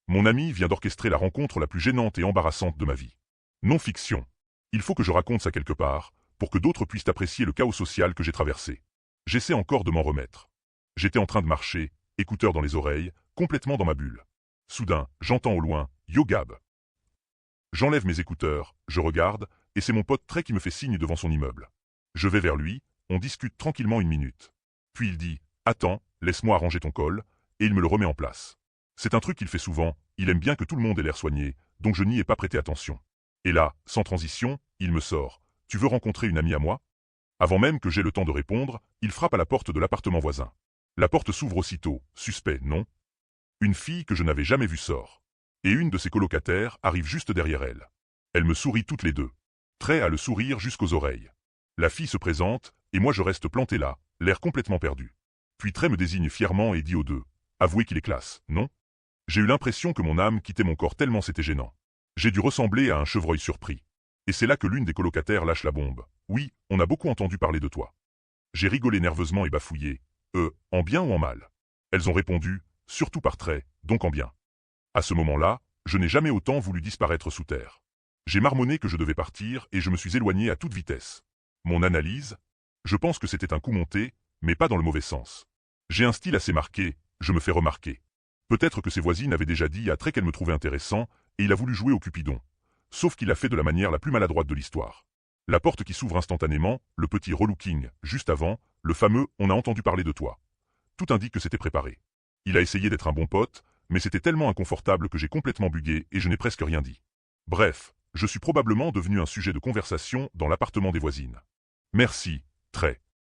Mon ami vient d'orchestrer la rencontre la plus gênante et embarrassante de ma vie. Non-fiction. Il faut que je raconte ça quelque part, pour que d'autres puissent apprécier le chaos social que j'ai traversé. J'essaie encore de m'en remettre. J'étais en train de marcher, écouteurs dans les oreilles, complètement dans ma bulle. Soudain, j'entends au loin « Yo Gab ». J'enlève mes écouteurs, je regarde, et c'est mon pote Trey qui me fait signe devant son immeuble. Je vais vers lui, on discute tranquillement une minute. Puis il dit « Attends, laisse-moi arranger ton col », et il me le remet en place. C'est un truc qu'il fait souvent, il aime bien que tout le monde ait l'air soigné, donc je n'y ai pas prêté attention. Et là, sans transition, il me sort « Tu veux rencontrer une amie à moi ?» Avant même que j'aie le temps de répondre, il frappe à la porte de l'appartement voisin. La porte s'ouvre aussitôt, suspect, non? Une fille que je n'avais jamais vue sort. Et une de ses colocataires arrive juste derrière elle. Elles me sourient toutes les deux. Trey a le sourire jusqu'aux oreilles. La fille se présente, et moi je reste planté là, l'air complètement perdu. Puis Trey me désigne fièrement et dit aux deux « Avouez qu'il est classe, non ?» J'ai eu l'impression que mon âme quittait mon corps tellement c'était gênant. J'ai dû ressembler à un chevreuil surpris. Et c'est là que l'une des colocataires lâche la bombe. « Oui, on a beaucoup entendu parler de toi. » J'ai rigolé nerveusement et bafouillé. « En bien ou en mal ?» Elles ont répondu « Surtout par Trey, donc en bien. » À ce moment-là, je n'ai jamais autant voulu disparaître sous terre. J'ai marmonné que je devais partir et je me suis éloigné à toute vitesse. Mon analyse? Je pense que c'était un coup monté, mais pas dans le mauvais sens. J'ai un style assez marqué, je me fais remarquer. Peut-être que ses voisines avaient déjà dit à Trey qu'elle me trouvait intéressant, et il a voulu jouer au Cupidon. Sauf qu'il l'a fait de la manière la plus maladroite de l'histoire. La porte qui s'ouvre instantanément, le petit relooking, juste avant, le fameux « on a entendu parler de toi ». Tout indique que c'était préparé. Il a essayé d'être un bon pote, mais c'était tellement inconfortable que j'ai complètement bugué et je n'ai presque rien dit. Bref, je suis probablement devenu un sujet de conversation dans l'appartement des voisines. Merci, Trey.